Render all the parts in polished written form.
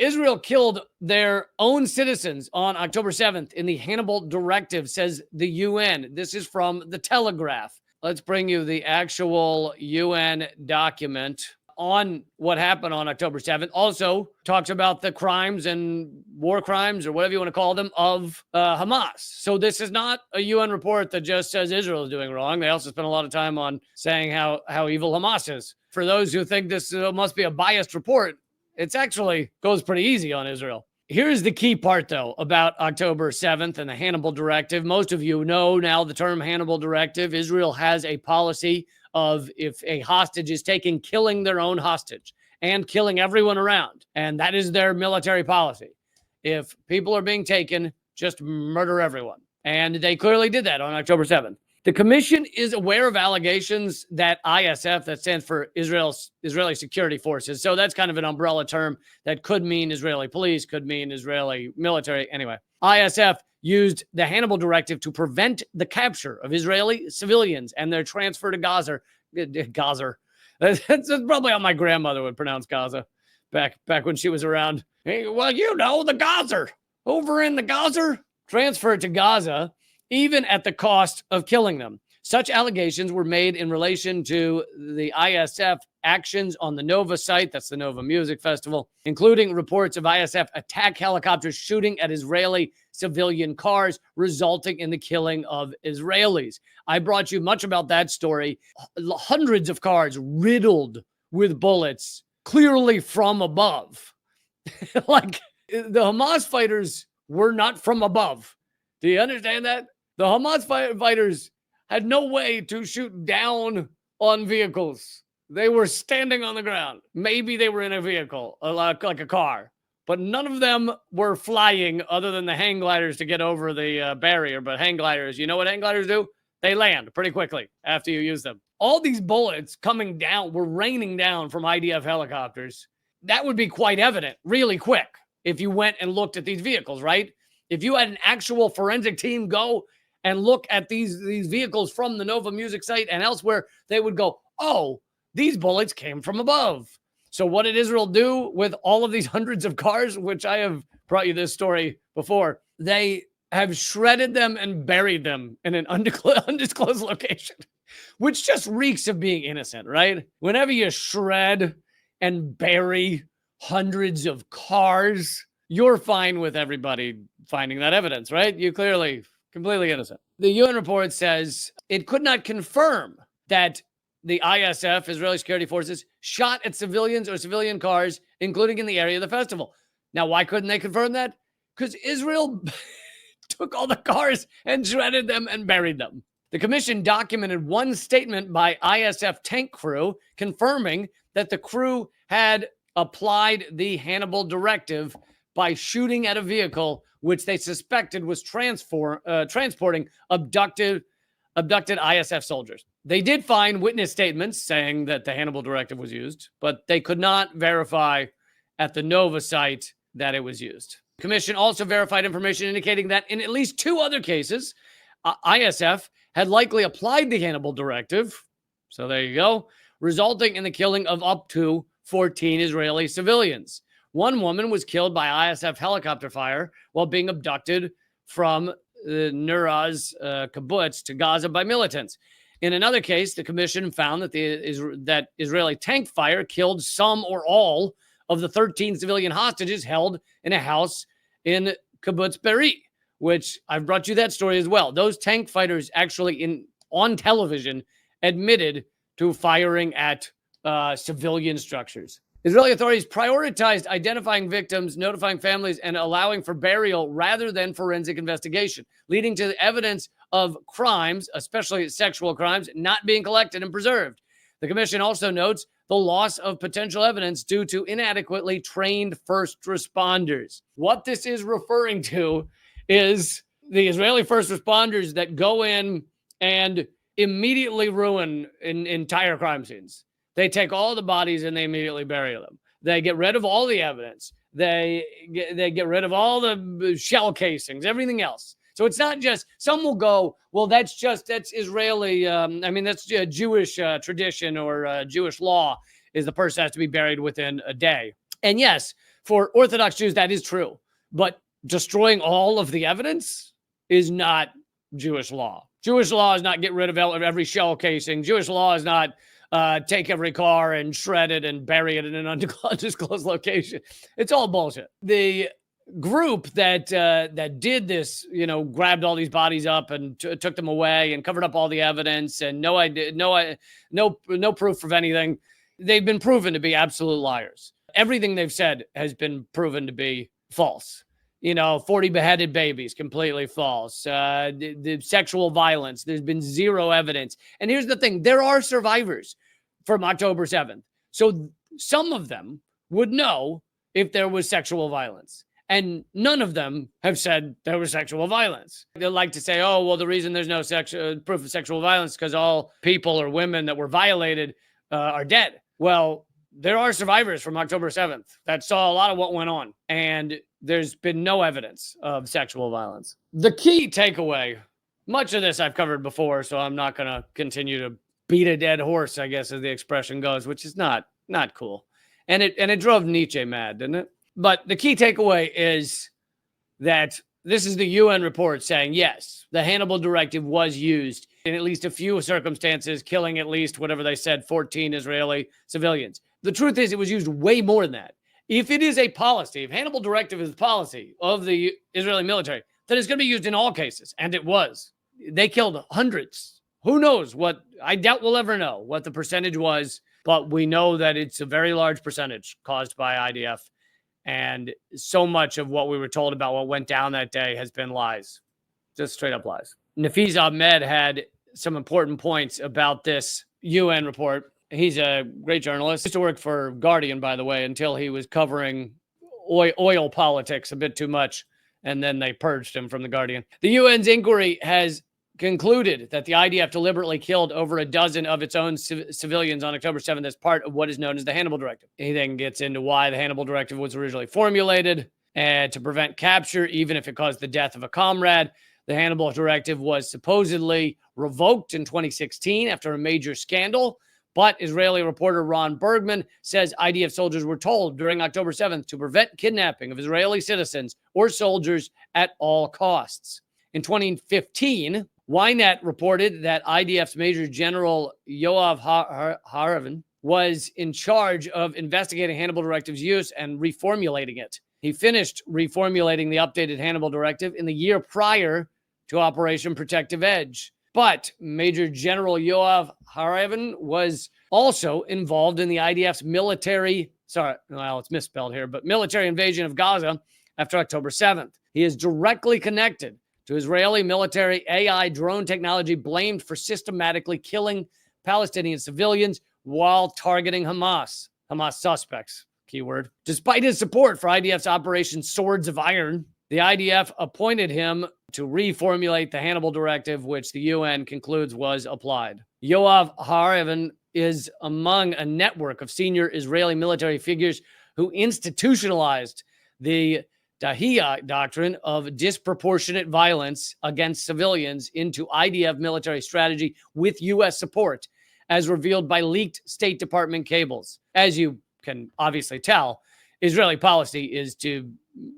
Israel killed their own citizens on October 7th in the Hannibal Directive, says the UN. This is from the Telegraph. Let's bring you the actual UN document on what happened on October 7th. Also talks about the crimes and war crimes, or whatever you want to call them, of Hamas. So this is not a UN report that just says Israel is doing wrong. They also spent a lot of time on saying how evil Hamas is. For those who think this must be a biased report, it's actually goes pretty easy on Israel. Here's the key part, though, about October 7th and the Hannibal Directive. Most of you know now the term Hannibal Directive. Israel has a policy of, if a hostage is taken, killing their own hostage and killing everyone around. And that is their military policy. If people are being taken, just murder everyone. And they clearly did that on October 7th. The commission is aware of allegations that ISF, that stands for Israeli Security Forces, so that's kind of an umbrella term that could mean Israeli police, could mean Israeli military. Anyway, ISF used the Hannibal Directive to prevent the capture of Israeli civilians and their transfer to Gaza. Gaza. That's probably how my grandmother would pronounce Gaza back when she was around. Hey, well, you know, the Gaza. Over in the Gaza. Transferred to Gaza, even at the cost of killing them. Such allegations were made in relation to the ISF actions on the Nova site, that's the Nova Music Festival, including reports of ISF attack helicopters shooting at Israeli civilian cars, resulting in the killing of Israelis. I brought you much about that story. Hundreds of cars riddled with bullets, clearly from above. Like, the Hamas fighters were not from above. Do you understand that? The Hamas fighters had no way to shoot down on vehicles. They were standing on the ground. Maybe they were in a vehicle, like a car. But none of them were flying other than the hang gliders to get over the barrier. But hang gliders, you know what hang gliders do? They land pretty quickly after you use them. All these bullets coming down were raining down from IDF helicopters. That would be quite evident really quick if you went and looked at these vehicles, right? If you had an actual forensic team go and look at these vehicles from the Nova Music site and elsewhere, they would go, oh, these bullets came from above. So what did Israel do with all of these hundreds of cars, which I have brought you this story before? They have shredded them and buried them in an undisclosed location, which just reeks of being innocent, right? Whenever you shred and bury hundreds of cars, you're fine with everybody finding that evidence, right? You clearly completely innocent. The UN report says it could not confirm that the ISF, Israeli Security Forces, shot at civilians or civilian cars, including in the area of the festival. Now, why couldn't they confirm that? Because Israel took all the cars and shredded them and buried them. The commission documented one statement by ISF tank crew confirming that the crew had applied the Hannibal Directive by shooting at a vehicle which they suspected was transporting abducted ISF soldiers. They did find witness statements saying that the Hannibal Directive was used, but they could not verify at the Nova site that it was used. The commission also verified information indicating that in at least two other cases, ISF had likely applied the Hannibal Directive, so there you go, resulting in the killing of up to 14 Israeli civilians. One woman was killed by ISF helicopter fire while being abducted from Nuraz kibbutz to Gaza by militants. In another case, the commission found that that Israeli tank fire killed some or all of the 13 civilian hostages held in a house in kibbutz Be'eri, which I've brought you that story as well. Those tank fighters actually on television admitted to firing at civilian structures. Israeli authorities prioritized identifying victims, notifying families, and allowing for burial rather than forensic investigation, leading to the evidence of crimes, especially sexual crimes, not being collected and preserved. The commission also notes the loss of potential evidence due to inadequately trained first responders. What this is referring to is the Israeli first responders that go in and immediately ruin entire crime scenes. They take all the bodies and they immediately bury them. They get rid of all the evidence. They get rid of all the shell casings, everything else. So it's not just, some will go, well, that's Israeli, that's a Jewish tradition or Jewish law, is the person has to be buried within a day. And yes, For Orthodox Jews, that is true. But destroying all of the evidence is not Jewish law. Jewish law is not get rid of every shell casing. Jewish law is not take every car and shred it and bury it in an undisclosed location. It's all bullshit. The group that did this, grabbed all these bodies up and took them away and covered up all the evidence and no proof of anything. They've been proven to be absolute liars. Everything they've said has been proven to be false. 40 beheaded babies, completely false. The sexual violence, there's been zero evidence. And here's the thing, there are survivors from October 7th. So some of them would know if there was sexual violence. And none of them have said there was sexual violence. They like to say, oh, well, the reason there's no proof of sexual violence is because all people or women that were violated are dead. Well, there are survivors from October 7th that saw a lot of what went on, and there's been no evidence of sexual violence. The key takeaway, much of this I've covered before, so I'm not going to continue to beat a dead horse, I guess, as the expression goes, which is not cool. And it drove Nietzsche mad, didn't it? But the key takeaway is that this is the UN report saying, yes, the Hannibal Directive was used in at least a few circumstances, killing at least, whatever they said, 14 Israeli civilians. The truth is it was used way more than that. If it is a policy, if Hannibal Directive is policy of the Israeli military, then it's going to be used in all cases. And it was. They killed hundreds. Who knows what? I doubt we'll ever know what the percentage was, but we know that it's a very large percentage caused by IDF. And so much of what we were told about what went down that day has been lies, just straight up lies. Nafiz Ahmed had some important points about this UN report. He's a great journalist. He used to work for Guardian, by the way, until he was covering oil politics a bit too much, and then they purged him from the Guardian. The UN's inquiry has concluded that the IDF deliberately killed over a dozen of its own civilians on October 7th as part of what is known as the Hannibal Directive. He then gets into why the Hannibal Directive was originally formulated and to prevent capture, even if it caused the death of a comrade. The Hannibal Directive was supposedly revoked in 2016 after a major scandal, but Israeli reporter Ron Bergman says IDF soldiers were told during October 7th to prevent kidnapping of Israeli citizens or soldiers at all costs. In 2015, Ynet reported that IDF's Major General Yoav Haravan was in charge of investigating Hannibal Directive's use and reformulating it. He finished reformulating the updated Hannibal Directive in the year prior to Operation Protective Edge. But Major General Yoav Haravan was also involved in the IDF's military invasion of Gaza after October 7th. He is directly connected to Israeli military AI drone technology blamed for systematically killing Palestinian civilians while targeting Hamas suspects, keyword. Despite his support for IDF's Operation Swords of Iron, the IDF appointed him to reformulate the Hannibal Directive, which the UN concludes was applied. Yoav Haravan is among a network of senior Israeli military figures who institutionalized the Dahia doctrine of disproportionate violence against civilians into IDF military strategy with U.S. support, as revealed by leaked State Department cables. As you can obviously tell, Israeli policy is to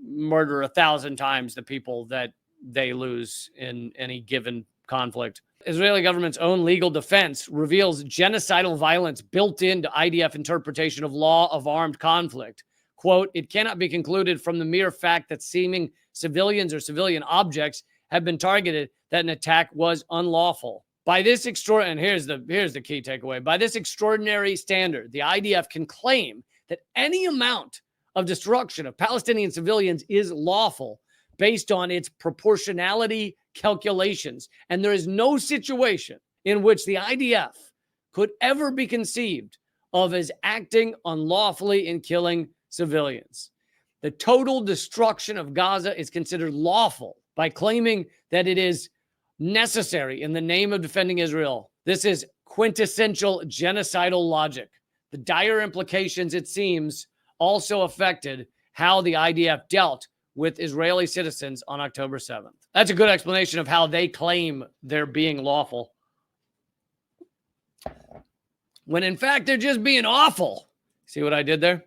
murder 1,000 times the people that they lose in any given conflict. Israeli government's own legal defense reveals genocidal violence built into IDF interpretation of law of armed conflict. Quote, it cannot be concluded from the mere fact that seeming civilians or civilian objects have been targeted that an attack was unlawful. By this and here's the key takeaway. By this extraordinary standard, the IDF can claim that any amount of destruction of Palestinian civilians is lawful based on its proportionality calculations. And there is no situation in which the IDF could ever be conceived of as acting unlawfully in killing civilians. The total destruction of Gaza is considered lawful by claiming that it is necessary in the name of defending Israel. This is quintessential genocidal logic. The dire implications, it seems, also affected how the IDF dealt with Israeli citizens on October 7th. That's a good explanation of how they claim they're being lawful, when in fact they're just being awful. See what I did there?